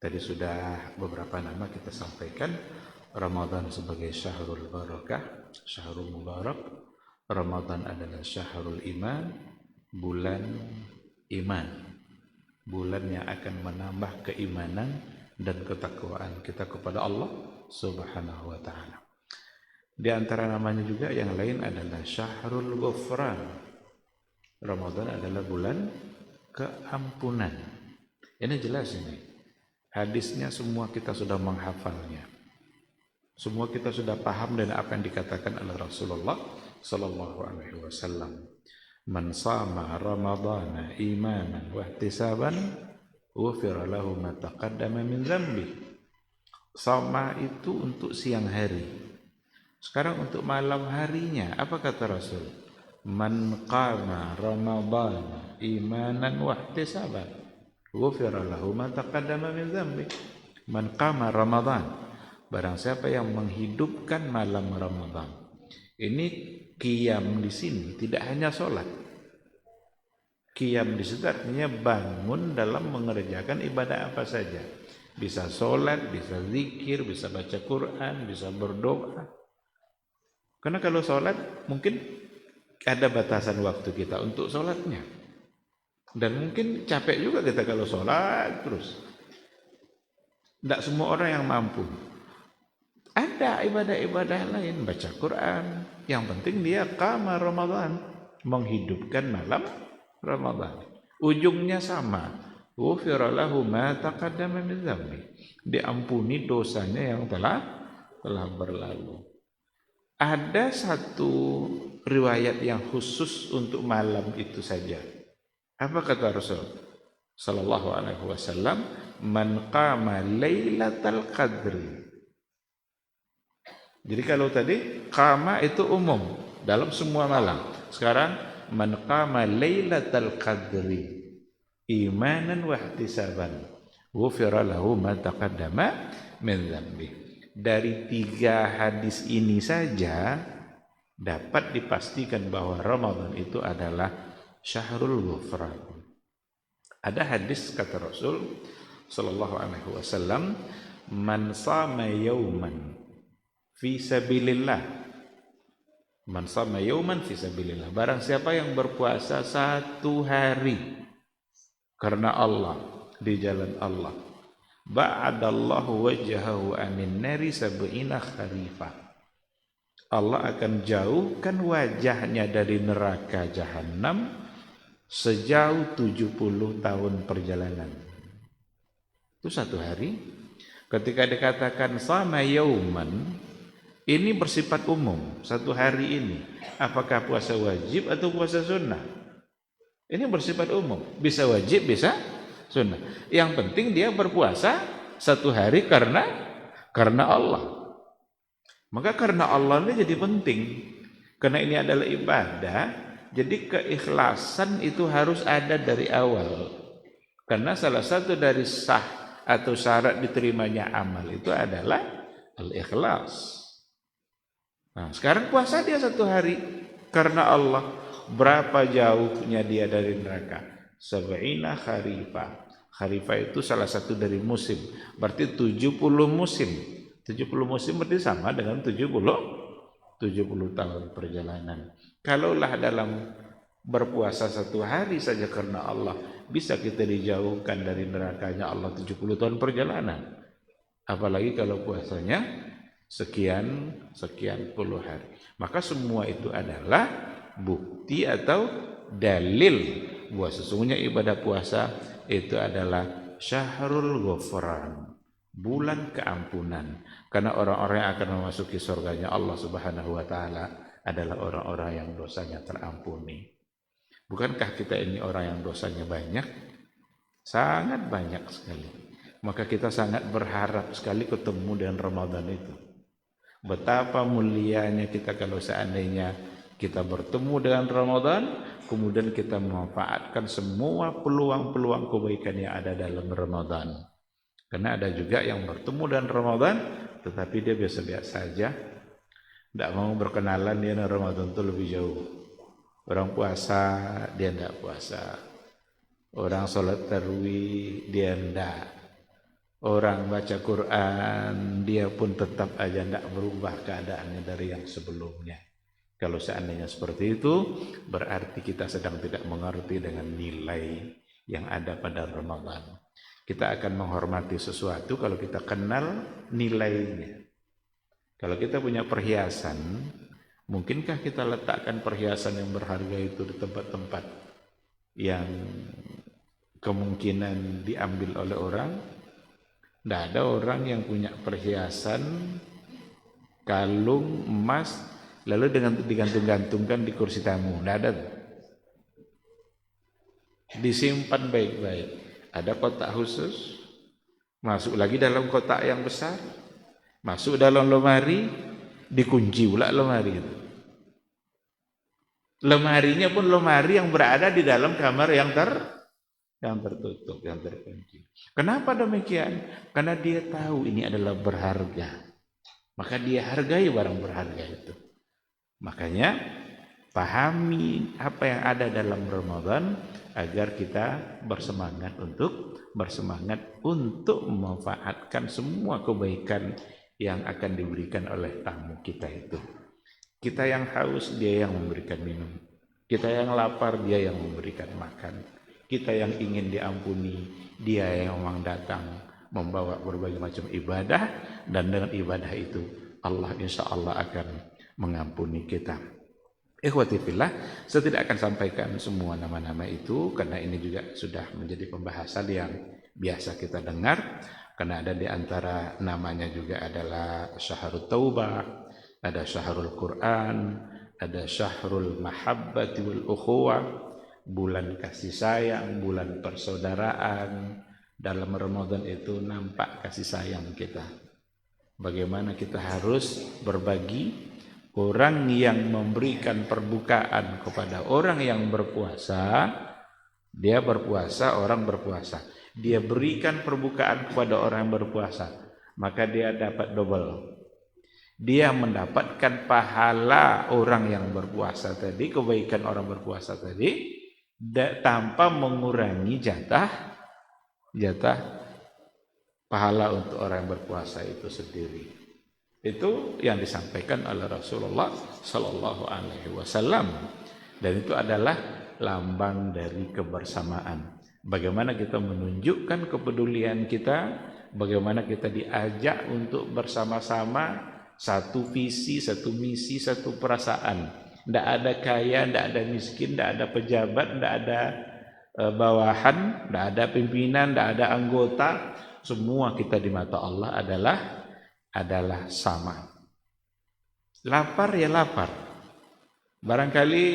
Tadi sudah beberapa nama kita sampaikan. Ramadan sebagai syahrul barakah, syahrul mubarak. Ramadan adalah syahrul iman, bulan iman, bulan yang akan menambah keimanan dan ketakwaan kita kepada Allah Subhanahu wa taala. Di antara namanya juga yang lain adalah syahrul ghufran. Ramadan adalah bulan keampunan. Ini jelas ini. Hadisnya semua kita sudah menghafalnya. Semua kita sudah paham dengan apa yang dikatakan oleh Rasulullah sallallahu alaihi wasallam. Man shama ramadhana imanan wa ihtisaban ghufira lahu ma taqaddama min dzambi. Shama itu untuk siang hari. Sekarang untuk malam harinya, apa kata Rasul? Man qama ramadhana imanan wa ihtisaban ghufira lahu ma taqaddama min dzambi. Man qama ramadhan, barang siapa yang menghidupkan malam Ramadan. Ini qiyam di sini tidak hanya sholat. Qiyam di situ artinya bangun dalam mengerjakan ibadah apa saja. Bisa sholat, bisa zikir, bisa baca Quran, bisa berdoa. Karena kalau sholat mungkin ada batasan waktu kita untuk sholatnya. Dan mungkin capek juga kita kalau sholat terus. Tidak semua orang yang mampu. Ada ibadah-ibadah lain, baca Quran. Yang penting dia qama Ramadan, menghidupkan malam Ramadan. Ujungnya sama. Ghufira lahu ma taqaddama min dzambi. Diampuni dosanya yang telah berlalu. Ada satu riwayat yang khusus untuk malam itu saja. Apa kata Rasul sallallahu alaihi wasallam? Man qama lailatal qadri. Jadi kalau tadi qama itu umum dalam semua malam. Sekarang man qama lailatal qadri imanan wa ihtisaban ghufira lahu ma taqaddama min dzambi. Dari 3 hadis ini saja dapat dipastikan bahwa Ramadan itu adalah syahrul ghufran. Ada hadis kata Rasul sallallahu alaihi wasallam, man shama yauman fi sabilillah. Man shama yauman fi sabilillah. Barang siapa yang berpuasa 1 hari karena Allah, di jalan Allah, ba'adallahu wajhahu anin nari sab'ina kharifah. Allah akan jauhkan wajahnya dari neraka jahanam sejauh 70 tahun perjalanan. Itu 1 hari. Ketika dikatakan sama yauman, ini bersifat umum. 1 hari ini, apakah puasa wajib atau puasa sunnah? Ini bersifat umum. Bisa wajib, bisa sunnah. Yang penting dia berpuasa 1 hari karena Allah. Maka karena Allah ini jadi penting. Karena ini adalah ibadah, jadi keikhlasan itu harus ada dari awal. Karena salah satu dari sah atau syarat diterimanya amal itu adalah al-ikhlas. Nah, sekarang puasa dia 1 hari karena Allah. Berapa jauhnya dia dari neraka? Sab'ina kharifah. Kharifah itu salah satu dari musim. Berarti 70 musim. 70 musim berarti sama dengan 70 tahun perjalanan. Kalaulah dalam berpuasa 1 hari saja karena Allah bisa kita dijauhkan dari nerakanya Allah 70 tahun perjalanan. Apalagi kalau puasanya sekian puluh hari. Maka semua itu adalah bukti atau dalil bahwa sesungguhnya ibadah puasa itu adalah syahrul ghufran, bulan keampunan. Karena orang-orang yang akan memasuki surganya Allah Subhanahu wa taala adalah orang-orang yang dosanya terampuni. Bukankah kita ini orang yang dosanya banyak? Sangat banyak sekali. Maka kita sangat berharap sekali ketemu dengan Ramadan itu. Betapa mulianya kita kalau seandainya kita bertemu dengan Ramadan, kemudian kita memanfaatkan semua peluang-peluang kebaikan yang ada dalam Ramadan. Karena ada juga yang bertemu dengan Ramadan, tetapi dia biasa-biasa saja, tidak mau berkenalan dengan Ramadan itu lebih jauh. Orang puasa, dia tidak puasa. Orang sholat tarawih, dia tidak. Orang baca Quran, dia pun tetap aja tidak berubah keadaannya dari yang sebelumnya. Kalau seandainya seperti itu, berarti kita sedang tidak mengerti dengan nilai yang ada pada Ramadan. Kita akan menghormati sesuatu kalau kita kenal nilainya. Kalau kita punya perhiasan, mungkinkah kita letakkan perhiasan yang berharga itu di tempat-tempat yang kemungkinan diambil oleh orang? Tidak ada orang yang punya perhiasan kalung emas lalu dengan digantung-gantungkan di kursi tamu. Tidak ada. Disimpan baik-baik. Ada kotak khusus, masuk lagi dalam kotak yang besar, masuk dalam lemari, dikunci pula lemari itu. Lemarinya pun lemari yang berada di dalam kamar yang tertutup, yang terkunci. Kenapa demikian? Karena dia tahu ini adalah berharga. Maka dia hargai barang berharga itu. Makanya pahami apa yang ada dalam Ramadan agar kita bersemangat untuk memanfaatkan semua kebaikan yang akan diberikan oleh tamu kita itu. Kita yang haus, dia yang memberikan minum. Kita yang lapar, dia yang memberikan makan. Kita yang ingin diampuni, dia yang memang datang membawa berbagai macam ibadah, dan dengan ibadah itu Allah insya Allah akan mengampuni kita. Ikhwati fillah, saya tidak akan sampaikan semua nama-nama itu karena ini juga sudah menjadi pembahasan yang biasa kita dengar, karena ada di antara namanya juga adalah Syahrul Taubah, ada Syahrul Quran, ada Syahrul Mahabbati wal Ukhuwah, bulan kasih sayang, bulan persaudaraan. Dalam Ramadan itu nampak kasih sayang kita. Bagaimana kita harus berbagi. Orang yang memberikan perbukaan kepada orang yang berpuasa, dia berpuasa, orang berpuasa. Dia berikan perbukaan kepada orang yang berpuasa, maka dia dapat double. Dia mendapatkan pahala orang yang berpuasa tadi, kebaikan orang berpuasa tadi, tanpa mengurangi jatah pahala untuk orang yang berpuasa itu sendiri. Itu yang disampaikan oleh Rasulullah Sallallahu Alaihi Wasallam, dan itu adalah lambang dari kebersamaan. Bagaimana kita menunjukkan kepedulian kita, bagaimana kita diajak untuk bersama-sama satu visi, satu misi, satu perasaan. Tidak ada kaya, tidak ada miskin, tidak ada pejabat, tidak ada bawahan, tidak ada pimpinan, tidak ada anggota. Semua kita di mata Allah adalah sama. Lapar ya lapar. Barangkali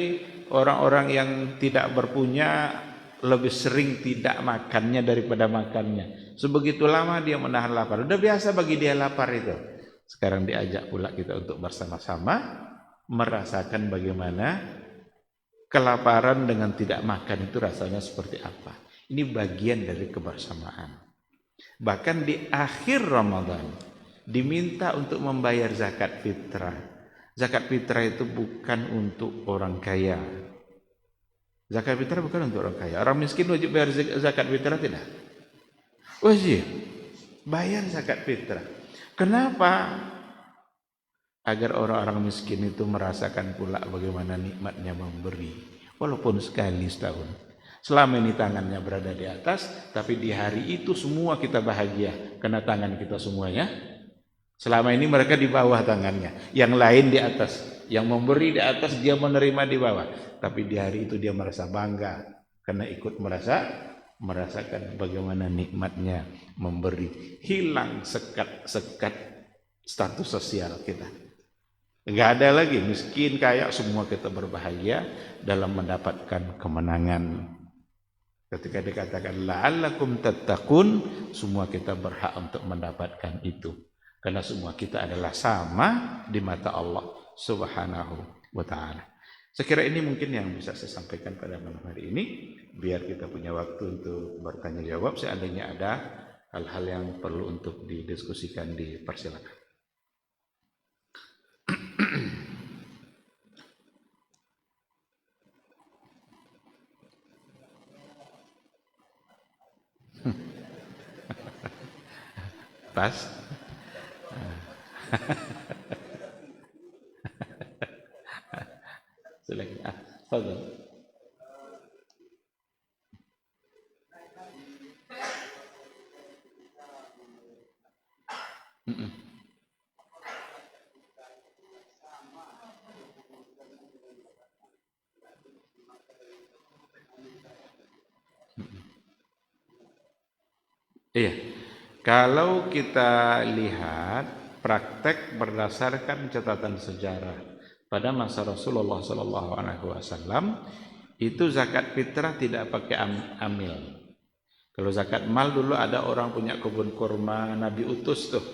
orang-orang yang tidak berpunya lebih sering tidak makannya daripada makannya. Sebegitu lama dia menahan lapar. Udah biasa bagi dia lapar itu. Sekarang diajak pula kita untuk bersama-sama merasakan bagaimana kelaparan dengan tidak makan itu rasanya seperti apa. Ini bagian dari kebersamaan. Bahkan di akhir Ramadan diminta untuk membayar zakat fitrah. Zakat fitrah itu bukan untuk orang kaya. Zakat fitrah bukan untuk orang kaya. Orang miskin wajib bayar zakat fitrah tidak? Wajib bayar zakat fitrah. Kenapa? Agar orang-orang miskin itu merasakan pula bagaimana nikmatnya memberi, walaupun sekali setahun. Selama ini tangannya berada di atas, tapi di hari itu semua kita bahagia karena tangan kita semuanya. Selama ini mereka di bawah tangannya, yang lain di atas, yang memberi di atas, dia menerima di bawah. Tapi di hari itu dia merasa bangga karena ikut merasakan bagaimana nikmatnya memberi. Hilang sekat status sosial kita. Enggak ada lagi miskin kaya, semua kita berbahagia dalam mendapatkan kemenangan. Ketika dikatakan la'allakum tattaqun, semua kita berhak untuk mendapatkan itu. Karena semua kita adalah sama di mata Allah Subhanahu wa ta'ala. Saya kira ini mungkin yang bisa saya sampaikan pada malam hari ini, biar kita punya waktu untuk bertanya jawab. Seandainya ada hal-hal yang perlu untuk didiskusikan, dipersilakan. Pas. Silakan. Fadhil. Iya. Kalau kita lihat praktek berdasarkan catatan sejarah pada masa Rasulullah Sallallahu Alaihi Wasallam itu zakat fitrah tidak pakai amil. Kalau zakat mal dulu ada orang punya kebun kurma, Nabi utus tuh,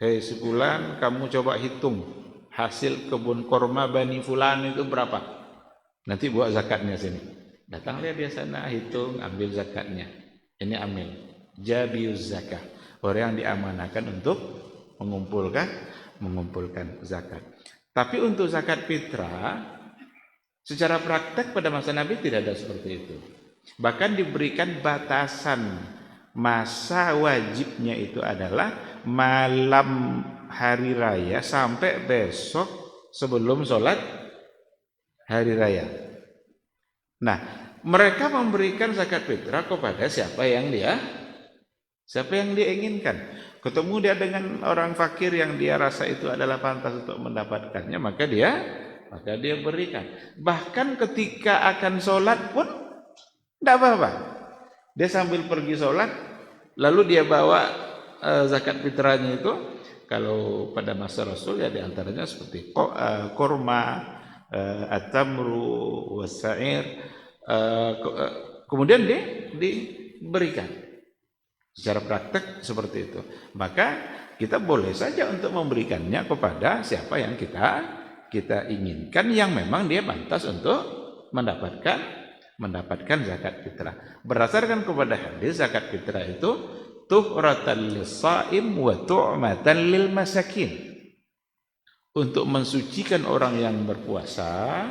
hei sebulan kamu coba hitung hasil kebun kurma Bani Fulan itu berapa, nanti buat zakatnya sini. Datang dia biasa hitung, ambil zakatnya. Ini amil, jabiyuz zakah, orang yang diamanahkan untuk mengumpulkan zakat. Tapi untuk zakat fitrah secara praktek pada masa Nabi tidak ada seperti itu. Bahkan diberikan batasan masa wajibnya itu adalah malam hari raya sampai besok sebelum sholat hari raya. Nah, mereka memberikan zakat fitrah kepada siapa yang dia inginkan. Ketemu dia dengan orang fakir yang dia rasa itu adalah pantas untuk mendapatkannya, maka dia berikan. Bahkan ketika akan sholat pun tidak apa-apa. Dia sambil pergi sholat, lalu dia bawa zakat fitrahnya itu. Kalau pada masa Rasul ya diantaranya seperti korma, at-tamru, was-sa'ir. Kemudian dia diberikan. Secara praktek seperti itu. Maka kita boleh saja untuk memberikannya kepada siapa yang kita inginkan, yang memang dia pantas untuk mendapatkan zakat fitrah. Berdasarkan kepada hadis, zakat fitrah itu tuhratan lis-shaim wa tu'matan lil masakin. Untuk mensucikan orang yang berpuasa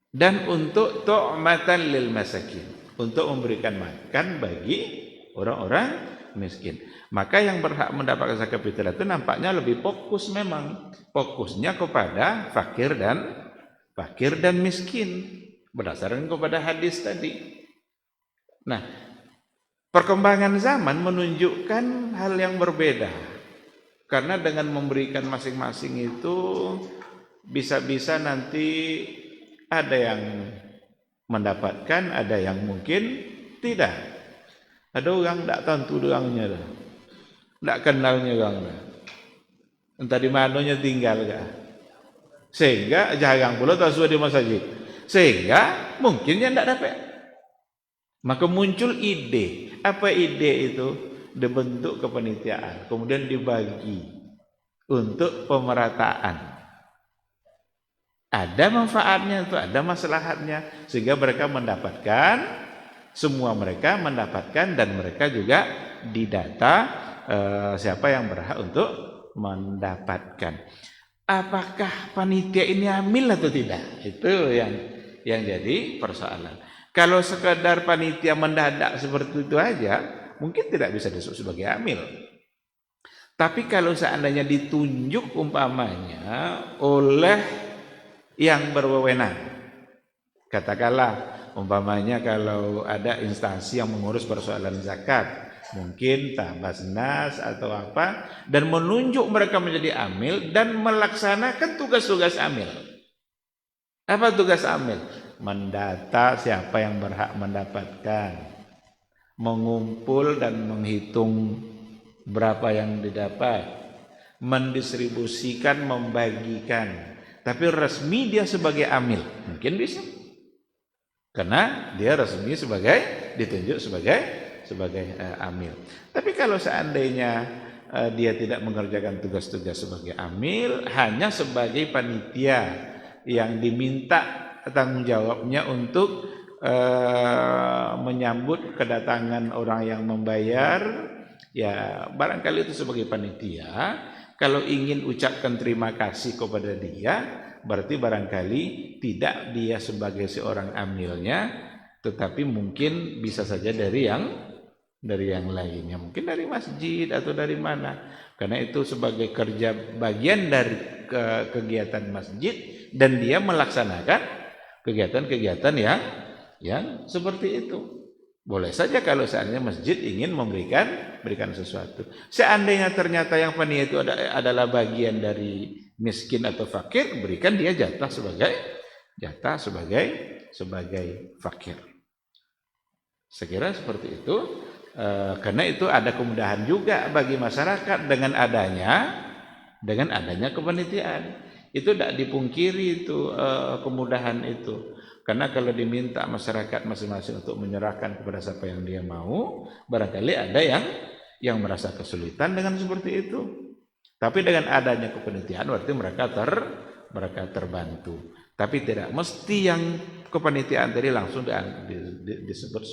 dan untuk tu'matan lil masakin, untuk memberikan makan bagi orang-orang miskin. Maka yang berhak mendapatkan zakat fitrah itu nampaknya lebih fokus, memang fokusnya kepada fakir dan miskin berdasarkan kepada hadis tadi. Nah, perkembangan zaman menunjukkan hal yang berbeda. Karena dengan memberikan masing-masing itu bisa-bisa nanti ada yang mendapatkan, ada yang mungkin tidak. Ada orang tak tentu orangnya dah, tak kenalnya orang dah, entah di mananya tinggal kah, sehingga jarang pula tasawuf di masjid, sehingga mungkin dia tak dapat. Maka muncul ide. Apa ide itu? Dibentuk kepanitiaan, kemudian dibagi untuk pemerataan. Ada manfaatnya itu, ada maslahatnya, sehingga mereka mendapatkan. Semua mereka mendapatkan dan mereka juga didata siapa yang berhak untuk mendapatkan. Apakah panitia ini amil atau tidak? Itu yang jadi persoalan. Kalau sekadar panitia mendadak seperti itu aja, mungkin tidak bisa disebut sebagai amil. Tapi kalau seandainya ditunjuk umpamanya oleh yang berwenang, katakanlah umpamanya kalau ada instansi yang mengurus persoalan zakat, mungkin Tabasnas atau apa, dan menunjuk mereka menjadi amil dan melaksanakan tugas-tugas amil. Apa tugas amil? Mendata siapa yang berhak mendapatkan, mengumpul dan menghitung berapa yang didapat, mendistribusikan, membagikan. Tapi resmi dia sebagai amil, mungkin bisa. Karena dia resmi ditunjuk sebagai amil. Tapi kalau seandainya dia tidak mengerjakan tugas-tugas sebagai amil, hanya sebagai panitia yang diminta tanggung jawabnya untuk menyambut kedatangan orang yang membayar, ya barangkali itu sebagai panitia. Kalau ingin ucapkan terima kasih kepada dia, berarti barangkali tidak dia sebagai seorang amilnya, tetapi mungkin bisa saja dari yang dari yang lainnya, mungkin dari masjid atau dari mana, karena itu sebagai kerja bagian dari kegiatan masjid dan dia melaksanakan kegiatan-kegiatan yang seperti itu. Boleh saja kalau seandainya masjid ingin berikan sesuatu. Seandainya ternyata yang panitia itu adalah bagian dari miskin atau fakir, berikan dia jatah sebagai fakir. Saya kira seperti itu. Karena itu ada kemudahan juga bagi masyarakat dengan adanya kepanitiaan. Itu tidak dipungkiri itu kemudahan itu. Karena kalau diminta masyarakat masing-masing untuk menyerahkan kepada siapa yang dia mau, barangkali ada yang merasa kesulitan dengan seperti itu. Tapi dengan adanya kepanitiaan berarti mereka terbantu. Tapi tidak mesti yang kepanitiaan tadi langsung disebut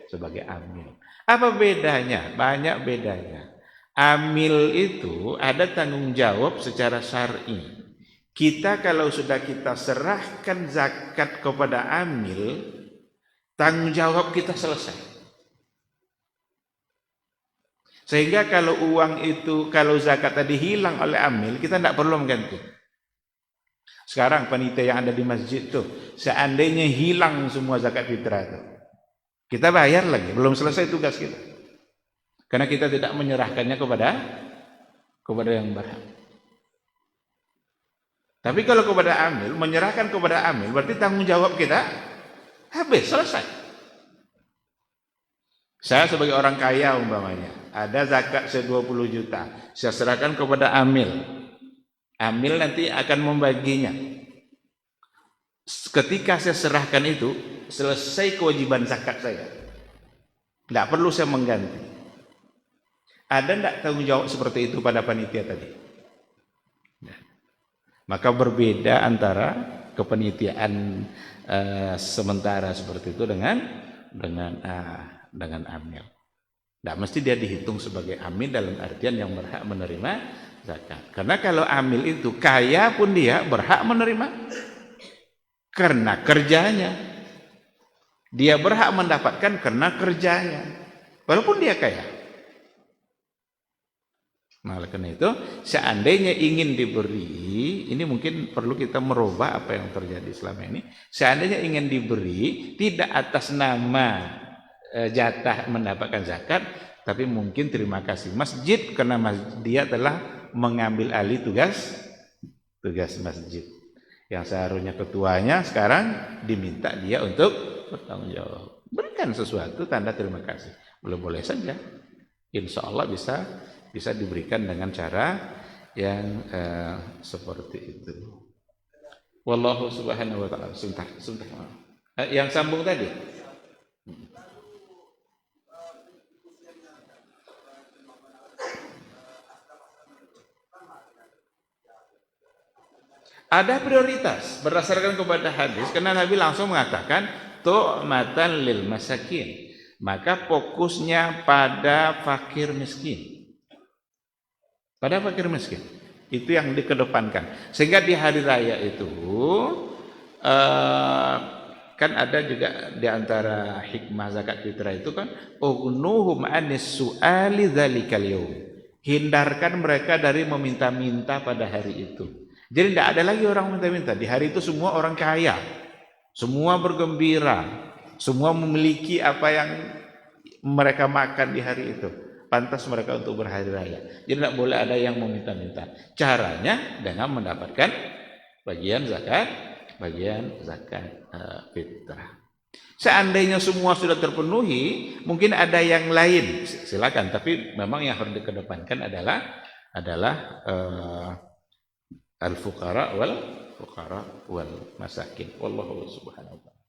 sebagai amil. Apa bedanya? Banyak bedanya. Amil itu ada tanggung jawab secara syar'i. Kita kalau sudah kita serahkan zakat kepada amil, tanggung jawab kita selesai. Sehingga kalau uang itu, kalau zakat tadi hilang oleh amil, kita tidak perlu mengganti. Sekarang panitia yang ada di masjid itu, seandainya hilang semua zakat fitrah itu, kita bayar lagi, belum selesai tugas kita. Karena kita tidak menyerahkannya kepada yang berhak. Tapi kalau kepada amil, menyerahkan kepada amil, berarti tanggung jawab kita habis, selesai. Saya sebagai orang kaya umpamanya, ada zakat 20 juta, saya serahkan kepada amil. Amil nanti akan membaginya. Ketika saya serahkan itu, selesai kewajiban zakat saya. Tidak perlu saya mengganti. Ada tidak tanggung jawab seperti itu pada panitia tadi? Maka berbeda antara kepanitiaan sementara seperti itu dengan amil. Tidak mesti dia dihitung sebagai amil dalam artian yang berhak menerima zakat. Karena kalau amil itu kaya pun dia berhak menerima karena kerjanya. Dia berhak mendapatkan karena kerjanya, walaupun dia kaya. Nah, karena itu, seandainya ingin diberi, ini mungkin perlu kita merubah apa yang terjadi selama ini. Seandainya ingin diberi, tidak atas nama jatah mendapatkan zakat, tapi mungkin terima kasih masjid karena dia telah mengambil alih tugas masjid. Yang seharusnya ketuanya sekarang diminta dia untuk bertanggung jawab. Berikan sesuatu tanda terima kasih. Boleh-boleh saja. Insya Allah bisa diberikan dengan cara yang seperti itu. Wallahu subhanahu wa ta'ala. Sebentar. Yang sambung tadi. Ada prioritas berdasarkan kepada hadis, karena Nabi langsung mengatakan tu'matan lil masakin. Maka fokusnya pada fakir miskin. Pada fakir miskin. Itu yang dikedepankan. Sehingga di hari raya itu kan ada juga di antara hikmah zakat fitrah itu kan ugnuhum anis su'ali dzalikal yaum. Hindarkan mereka dari meminta-minta pada hari itu. Jadi tidak ada lagi orang minta-minta. Di hari itu semua orang kaya, semua bergembira, semua memiliki apa yang mereka makan di hari itu. Pantas mereka untuk berhari raya. Jadi tidak boleh ada yang meminta-minta. Caranya dengan mendapatkan bagian zakat fitrah. Seandainya semua sudah terpenuhi, mungkin ada yang lain. Silakan. Tapi memang yang harus dikedepankan adalah al-fuqara wal masakin. Wallahu subhanahu wa ta'ala.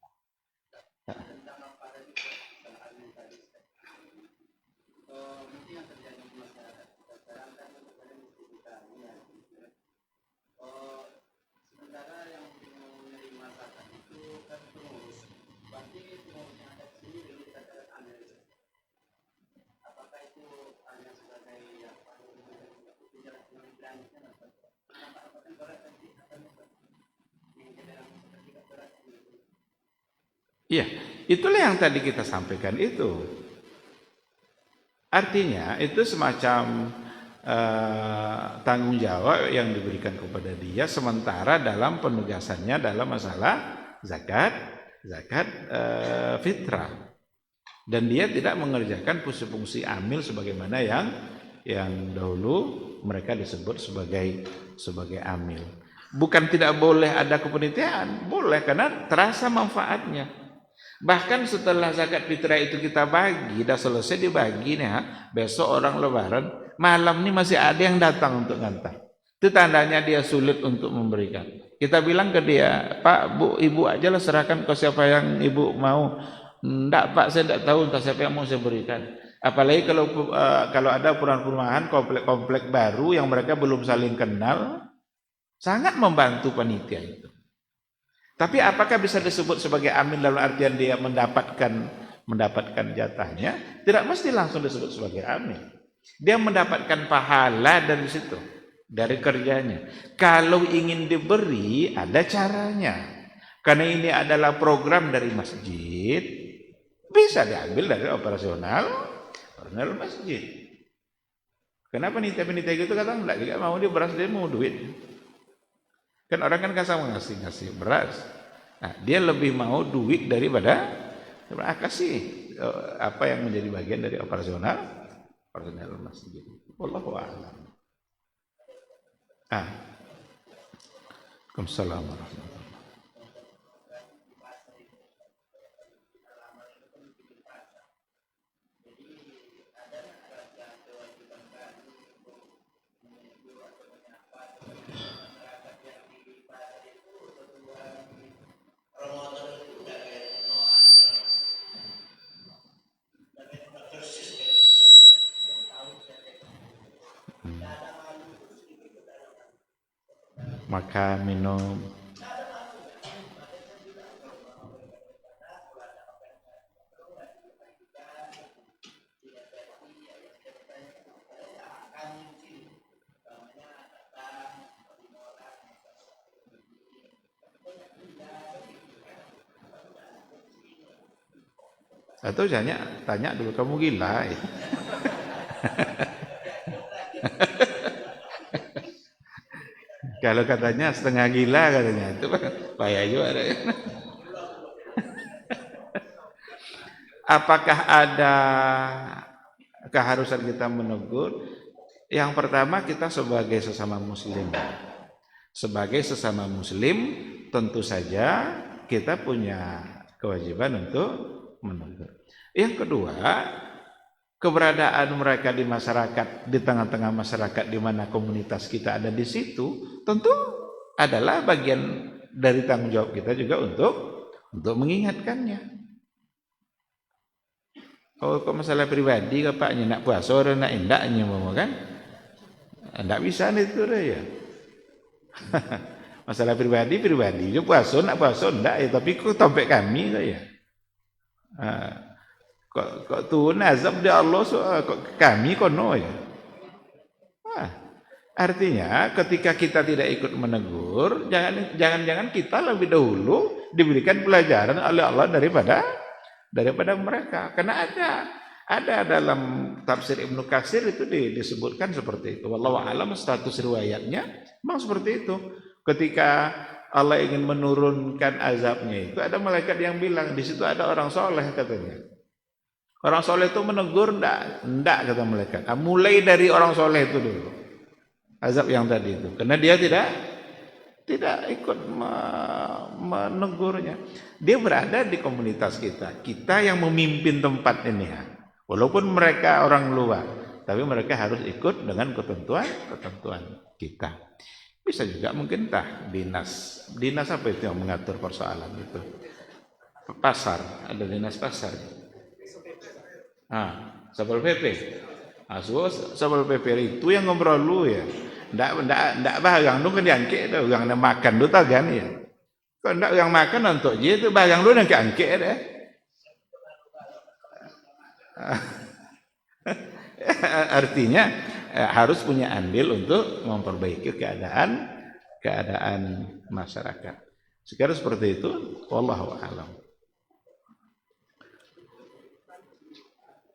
Iya, itulah yang tadi kita sampaikan itu. Artinya itu semacam tanggung jawab yang diberikan kepada dia sementara dalam penugasannya dalam masalah zakat fitrah, dan dia tidak mengerjakan fungsi-fungsi amil sebagaimana yang dahulu mereka disebut sebagai amil. Bukan tidak boleh ada kepanitiaan, boleh karena terasa manfaatnya. Bahkan setelah zakat fitrah itu kita bagi, dah selesai dibagi nih, besok orang lebaran, malam ini masih ada yang datang untuk ngantar. Itu tandanya dia sulit untuk memberikan. Kita bilang ke dia, Pak, Bu, Ibu aja lah serahkan ke siapa yang Ibu mau. Enggak Pak, saya tidak tahu entah siapa yang mau saya berikan. Apalagi kalau ada perumahan komplek baru yang mereka belum saling kenal, sangat membantu panitia itu. Tapi apakah bisa disebut sebagai amin dalam artian dia mendapatkan jatahnya? Tidak mesti langsung disebut sebagai amin. Dia mendapatkan pahala dari situ, dari kerjanya. Kalau ingin diberi, ada caranya. Karena ini adalah program dari masjid, bisa diambil dari operasional masjid. Kenapa panitia gitu kata enggak juga mau dia beras, dia mau duit. Kan orang kan kasih ngasih beras. Nah, dia lebih mau duit daripada kasih apa yang menjadi bagian dari operasional masjid. Wallahu a'lam. Waalaikumsalam warahmatullahi. Makan, minum. Atau tanya dulu, kamu gila ya? Kalau katanya setengah gila katanya, itu bahaya juga. Apakah ada keharusan kita menegur? Yang pertama, kita sebagai sesama muslim. Sebagai sesama muslim, tentu saja kita punya kewajiban untuk menegur. Yang kedua, keberadaan mereka di masyarakat, di tengah-tengah masyarakat di mana komunitas kita ada di situ, tentu adalah bagian dari tanggung jawab kita juga untuk mengingatkannya. Kok masalah pribadi kapaknya nak puasa orang nak indaknya mau kan? Enggak bisa itu ya. Masalah pribadi dia puasa nak puasa enggak ya, tapi kok sampai kami ya. Kok turun azab di Allah kok kami kono ya. Artinya ketika kita tidak ikut menegur, jangan kita lebih dahulu diberikan pelajaran oleh Allah daripada mereka. Karena ada dalam tafsir Ibnu Katsir itu disebutkan seperti itu. Wallahu a'lam, status riwayatnya memang seperti itu. Ketika Allah ingin menurunkan azabnya itu, ada malaikat yang bilang di situ ada orang soleh katanya. Orang soleh itu menegur enggak kata malaikat. Mulai dari orang soleh itu dulu. Azab yang tadi itu. Karena dia tidak ikut menegurnya. Dia berada di komunitas kita. Kita yang memimpin tempat ini ya. Walaupun mereka orang luar, tapi mereka harus ikut dengan ketentuan kita. Bisa juga mungkin dinas apa itu yang mengatur persoalan itu? Pasar, ada dinas pasar. Satpol PP. Satpol PP itu yang ngobrol lu ya. Ndak bagang lu kan diangkek dah, orang nak makan lu tahu kan ya. Kau ndak yang makan untuk dia tu bagang lu nak angkek dah. Artinya harus punya andil untuk memperbaiki keadaan masyarakat. Sekarang seperti itu, wallahu a'lam.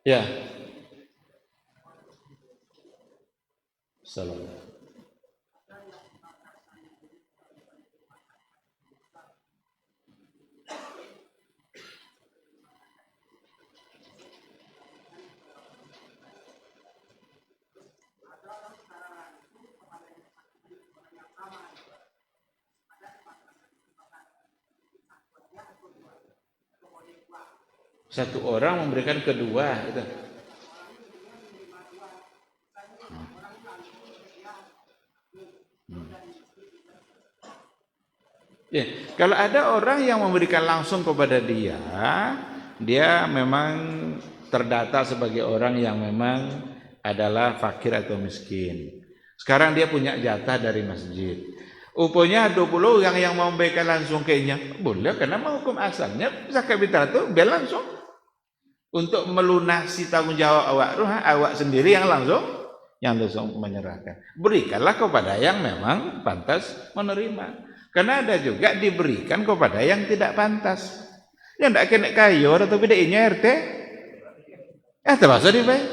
Ya. Sallallahu. Satu orang memberikan kedua itu. Ya, kalau ada orang yang memberikan langsung kepada dia, dia memang terdata sebagai orang yang memang adalah fakir atau miskin. Sekarang dia punya jatah dari masjid. Upahnya 20 orang yang mau memberikan langsung kayaknya boleh, karena hukum asalnya zakat fitrah itu biar langsung untuk melunasi tanggung jawab awak sendiri yang langsung menyerahkan. Berikanlah kepada yang memang pantas menerima. Karena ada juga diberikan kepada yang tidak pantas. Yang tidak kena kayu atau bedanya RT. Terpaksa dibayar.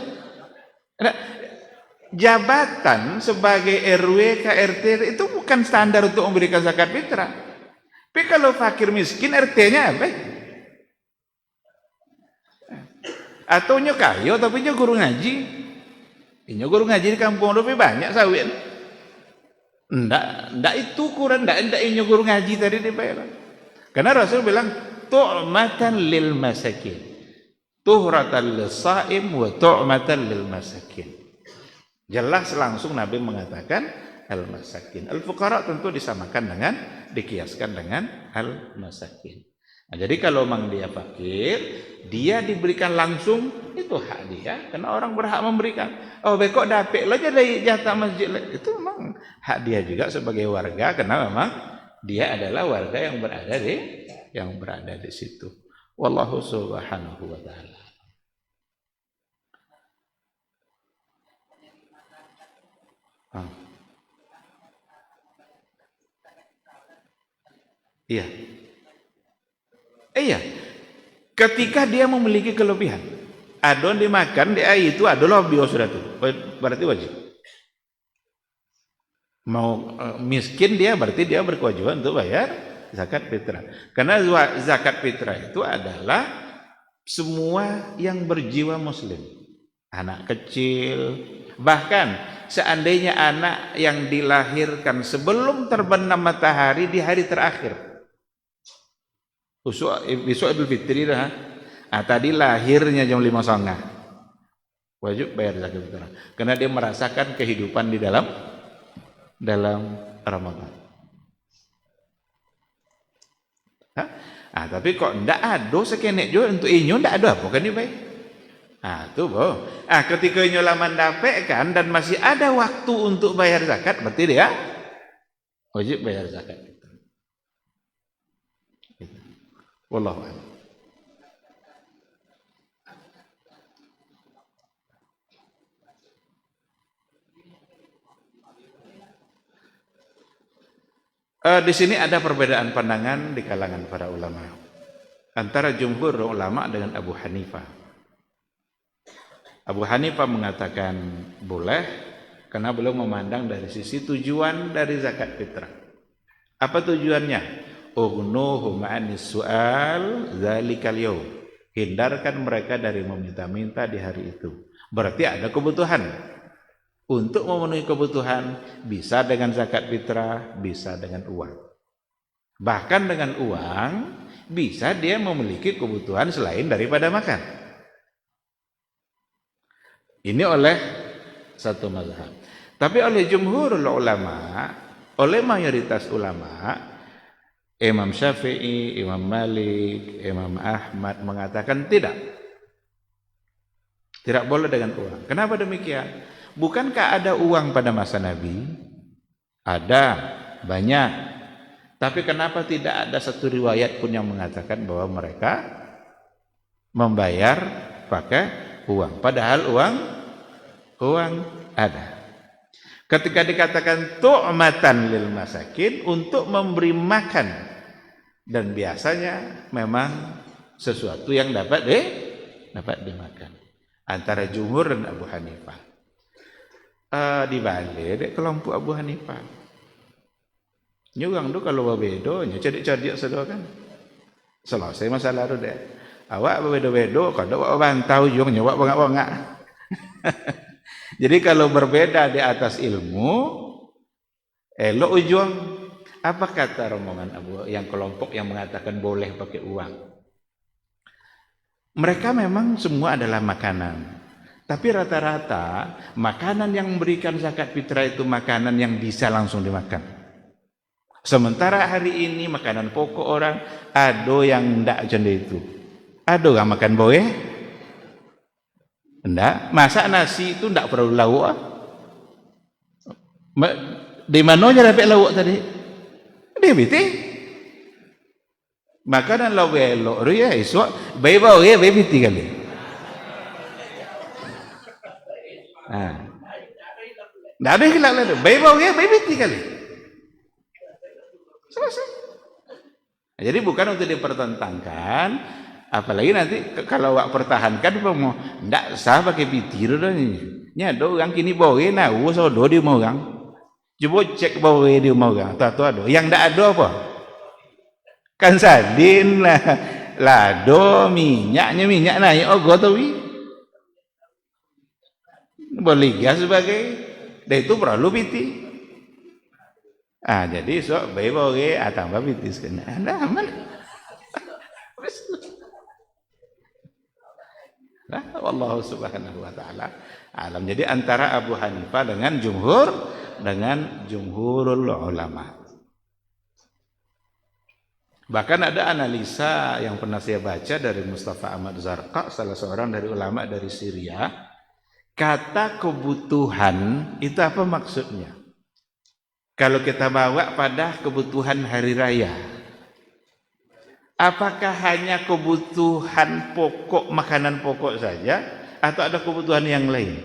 Jabatan sebagai RW, KRT itu bukan standar untuk memberikan zakat fitrah. Tapi kalau fakir miskin RT-nya apa? Atau nyo kayu tapi nyo guru ngaji. Nyo guru ngaji di kampung lebih banyak sawit. Ndak itu kurang, ndak inyo guru ngaji tadi dibayar. Karena Rasul bilang tu'matan lil masakin, tuhratan lis-shaim wa tu'matan lil masakin. Jelas langsung Nabi mengatakan al-masakin. Al-fuqara tentu dikiaskan dengan al-masakin. Nah, jadi kalau memang dia fakir, dia diberikan langsung, itu hak dia, karena orang berhak memberikan. Oh, bekok dapet lo jadi jatah masjid, itu memang hak dia juga sebagai warga, karena memang dia adalah warga yang berada di situ. Wallahu subhanahu wa ta'ala. Iya. Iya. Ketika dia memiliki kelebihan, adon dimakan, dia itu adalah lebih sudah itu. Berarti wajib. Mau miskin dia berarti dia berkewajiban untuk bayar zakat fitrah. Karena zakat fitrah itu adalah semua yang berjiwa muslim. Anak kecil, bahkan seandainya anak yang dilahirkan sebelum terbenam matahari di hari terakhir. Besok Idul Fitri dah. Tadi lahirnya jam 5.30. Wajib bayar zakat fitrah. Karena dia merasakan kehidupan di dalam Ramadan. Tapi kok ndak ada sekenek juga untuk inyo ndak ada apa kan ni baik. Tuh boh. Ketika inyo laman dapat kan dan masih ada waktu untuk bayar zakat, berarti dia wajib bayar zakat. Wallahu a'lam. Di sini ada perbedaan pandangan di kalangan para ulama antara jumhur ulama dengan Abu Hanifah. Abu Hanifah mengatakan boleh karena beliau memandang dari sisi tujuan dari zakat fitrah. Apa tujuannya? Ughnuhum 'anis su'al dzalikal yaum. Hindarkan mereka dari meminta-minta di hari itu. Berarti ada kebutuhan. Untuk memenuhi kebutuhan bisa dengan zakat fitrah, bisa dengan uang. Bahkan dengan uang bisa dia memiliki kebutuhan selain daripada makan. Ini oleh satu mazhab. Tapi oleh jumhurul ulama, oleh mayoritas ulama, Imam Syafi'i, Imam Malik, Imam Ahmad mengatakan tidak. Tidak boleh dengan uang. Kenapa demikian? Bukankah ada uang pada masa Nabi? Ada, banyak. Tapi kenapa tidak ada satu riwayat pun yang mengatakan bahwa mereka membayar pakai uang? Padahal uang ada. Ketika dikatakan tu'matan lil masakin, untuk memberi makan, dan biasanya memang sesuatu yang dapat dimakan. Antara jumhur dan Abu Hanifah. dibalik dek kelompok Abu Hanifah. Nyurang tu kalau berbeda, cadik-cadik sedar kan. Selesai masalah tu dek. Awak berbeda-beda, kalau awak bantau ujungnya awak bangak-bangak. Jadi kalau berbeda di atas ilmu, elok ujung. Apa kata rombongan Abu yang kelompok yang mengatakan boleh pakai uang? Mereka memang semua adalah makanan. Tapi rata-rata makanan yang memberikan zakat fitrah itu makanan yang bisa langsung dimakan. Sementara hari ini makanan pokok orang ada yang ndak macam itu. Ada yang makan boe? Ndak. Masak nasi itu ndak perlu lauk. Di mana aja dapat lauk tadi? Di biti. Makanan lauk elok ya esok bayi bau ya bayi biti kali. Ndak ada hilak lagi. Bayi bau ya bayi biti kali. Selesai. Jadi bukan untuk dipertentangkan, apalagi nanti kalau awak pertahankan mau ndak sah pakai biti dah ni. Nya ada orang kini bawa na usodo di mau orang. Coba cek bawa di mau orang, tahu ada. Yang ndak ada apa? Kan sardin lah, lado minyaknya minyak naik ogo tu wi. Boleh gas sebagai, dan itu perlu biti. Jadi sok bayi boleh tambah biti sekena. Anda aman. Wallahu subhanahu wa ta'ala alam. Jadi antara Abu Hanifah dengan jumhurul ulama. Bahkan ada analisa yang pernah saya baca dari Mustafa Ahmad Zarqa, salah seorang dari ulama dari Syria. Kata kebutuhan itu apa maksudnya? Kalau kita bawa pada kebutuhan hari raya, apakah hanya kebutuhan pokok, makanan pokok saja, atau ada kebutuhan yang lain?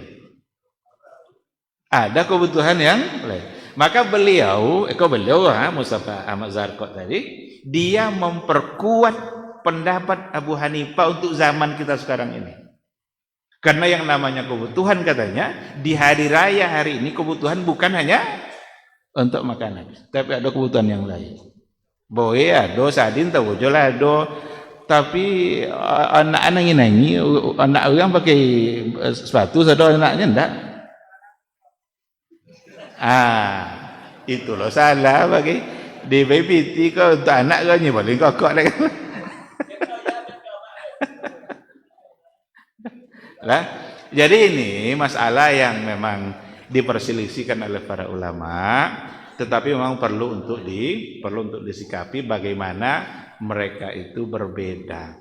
Ada kebutuhan yang lain. Maka beliau Mustafa Ahmad Zarqa tadi, dia memperkuat pendapat Abu Hanifah untuk zaman kita sekarang ini. Karena yang namanya kebutuhan katanya, di hari raya hari ini kebutuhan bukan hanya untuk makanan, tapi ada kebutuhan yang lain. Boe ada, sadin tahu jelah ada, tapi anak-anak ini anak orang pakai sepatu, ada anaknya enggak. Itu loh salah bagi di baby kau untuk anak kau ni boleh kokok dah kan. Lah, jadi ini masalah yang memang diperselisihkan oleh para ulama, tetapi memang perlu untuk disikapi bagaimana mereka itu berbeda.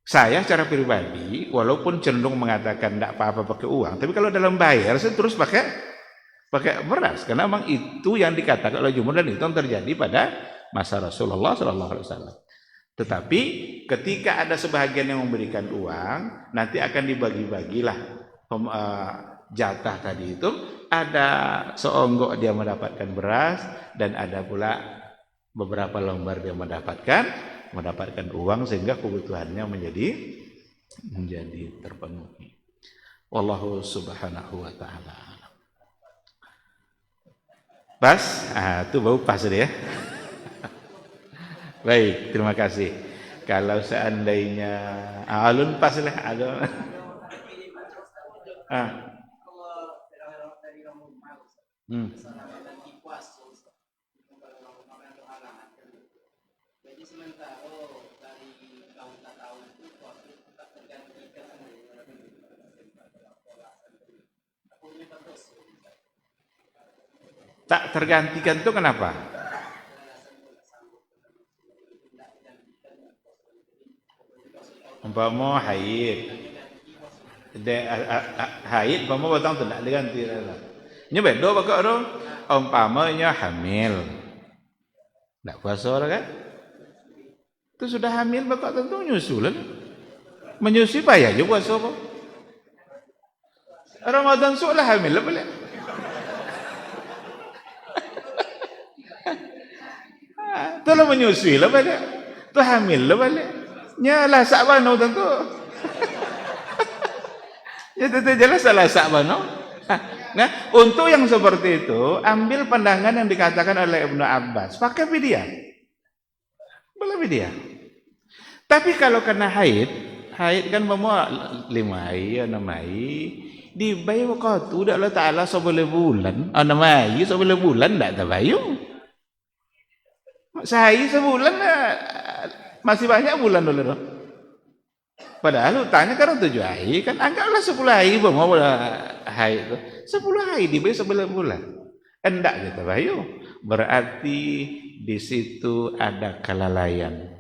Saya secara pribadi walaupun cenderung mengatakan tidak apa-apa pakai uang, tapi kalau dalam bayar saya terus pakai beras, karena memang itu yang dikatakan oleh jumhur dan itu yang terjadi pada masa Rasulullah SAW. Tetapi ketika ada sebahagian yang memberikan uang, nanti akan dibagi-bagilah jatah tadi itu. Ada seonggok dia mendapatkan beras, dan ada pula beberapa lembar dia mendapatkan uang, sehingga kebutuhannya menjadi terpenuhi. Wallahu subhanahu wa ta'ala. Pas? Itu baru pas dia. Baik, terima kasih. Kalau seandainya alun pas lah ada. Tak tergantikan itu kenapa? Umpama haid, umpama batang tu nak diganti lah. Ini beda pakak tu. Umpamanya hamil, tak puasa lah kan? Itu sudah hamil pakak tentu nyusul lah. Menyusui payah je puasa apa? Ramadan sulah hamil lah balik. Tu lah menyusui lah balik. Tu hamil lah balik. Nyalah sakbano tentu. Ya tentu jelas salah sakbano. Nah, untuk yang seperti itu, ambil pandangan yang dikatakan oleh Ibnu Abbas, pakai fidyah. Boleh fidyah. Tapi kalau kena haid kan memang 5 hari, 6 hari, dibayar waktu udah Allah Ta'ala sebulan bulan, 6 hari sebulan bulan tak terbayar. Sehari sebulan masih banyak bulan dulu. Padahal hutangnya kan 7 hari, kan anggaplah 10 hari mau haid itu. 10 hari dibayar sebulan bulan. Enggak kita bayar. Berarti di situ ada kelalaian.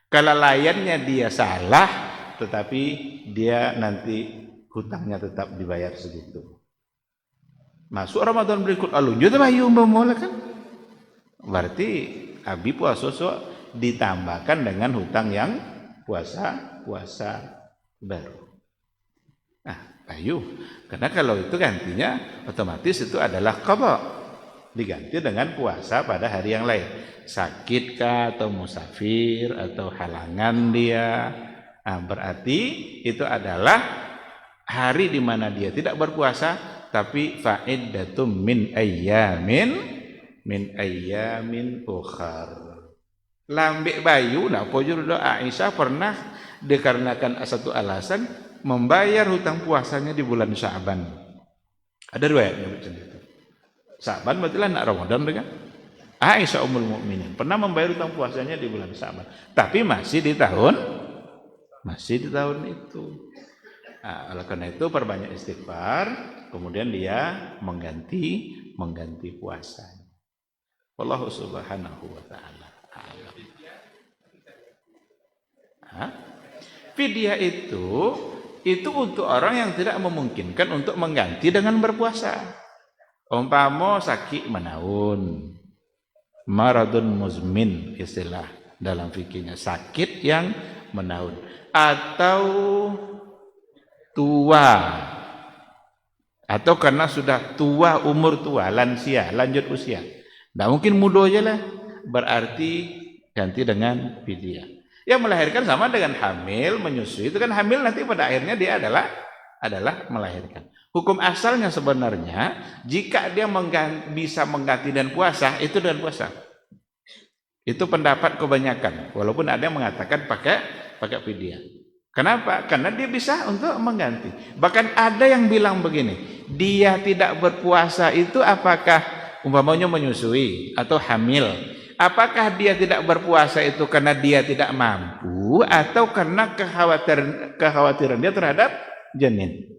Kelalaiannya dia salah, tetapi dia nanti hutangnya tetap dibayar segitu. Masuk Ramadan berikut lalu juga bayu memulai kan? Berarti abi puasa ditambahkan dengan hutang yang puasa baru. Nah, bayu. Karena kalau itu gantinya otomatis itu adalah qadha. Diganti dengan puasa pada hari yang lain. Sakitkah atau musafir atau halangan dia, nah, berarti itu adalah hari di mana dia tidak berpuasa, tapi fa'iddatum min ayyamin ukhar. Lambek bayu nak pojur doa Aisyah pernah dikarenakan satu alasan membayar hutang puasanya di bulan Sya'ban. Ada riwayatnya macam itu. Sya'ban berarti lah nak Ramadan kan? Aisyah Ummul Mukminin pernah membayar hutang puasanya di bulan Sya'ban, tapi masih di tahun itu. Nah, oleh karena itu perbanyak istighfar, kemudian dia mengganti puasanya. Wallahu subhanahu wa ta'ala a'lam. Fidyah itu untuk orang yang tidak memungkinkan untuk mengganti dengan berpuasa. Umpama sakit menaun, maradun muzmin istilah dalam fikihnya, sakit yang menaun, atau tua, atau karena sudah tua, umur tua, lansia, lanjut usia, tidak mungkin muda aja lah, berarti ganti dengan fidyah. Yang melahirkan sama dengan hamil, menyusui, itu kan hamil nanti pada akhirnya dia adalah melahirkan. Hukum asalnya sebenarnya jika dia bisa mengganti dan puasa, itu dengan puasa. Itu pendapat kebanyakan, walaupun ada yang mengatakan pakai fidyah. Kenapa? Karena dia bisa untuk mengganti. Bahkan ada yang bilang begini, dia tidak berpuasa itu apakah umpamanya menyusui atau hamil, apakah dia tidak berpuasa itu karena dia tidak mampu atau karena kekhawatiran dia terhadap janin?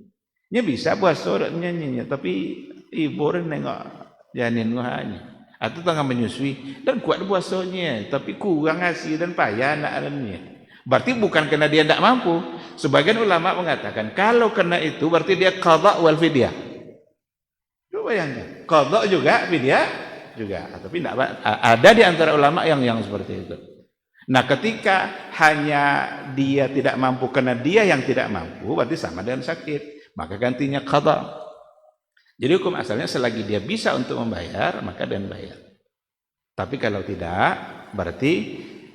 Nya bisa puasa nyanyinya, tapi ibu nengok janin hanya atau tengah menyusui dan kuat puasanya, tapi kurang ngasih dan payah anak-anaknya. Berarti bukan karena dia tidak mampu. Sebagian ulama mengatakan kalau karena itu berarti dia qadha wal fidyah. Coba bayangkan, qadha juga fidyah juga, tapi tidak ada di antara ulama yang seperti itu. Nah, ketika hanya dia tidak mampu karena dia yang tidak mampu, berarti sama dengan sakit, maka gantinya qadha. Jadi hukum asalnya selagi dia bisa untuk membayar, maka dia bayar. Tapi kalau tidak, berarti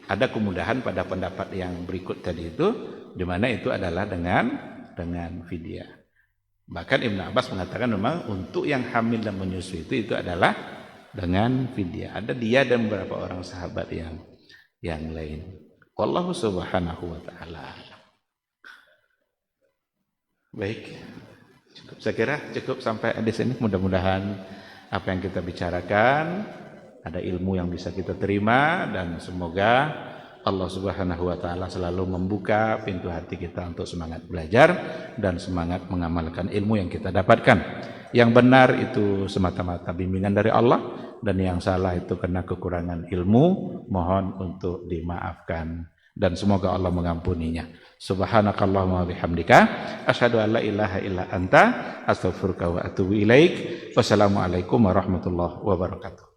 ada kemudahan pada pendapat yang berikut tadi itu, di mana itu adalah dengan fidyah. Bahkan Ibnu Abbas mengatakan memang untuk yang hamil dan menyusui itu adalah dengan fidyah. Ada dia dan beberapa orang sahabat yang lain. Wallahu subhanahu wa ta'ala. Baik. Saya kira cukup sampai di sini. Mudah-mudahan apa yang kita bicarakan ada ilmu yang bisa kita terima, dan semoga Allah Subhanahu wa taala selalu membuka pintu hati kita untuk semangat belajar dan semangat mengamalkan ilmu yang kita dapatkan. Yang benar itu semata-mata bimbingan dari Allah, dan yang salah itu karena kekurangan ilmu, mohon untuk dimaafkan dan semoga Allah mengampuninya. Subhanakallahumma bihamdika asyhadu an la ilaha illa anta astaghfiruka wa atubu ilaik. Wassalamualaikum warahmatullahi wabarakatuh.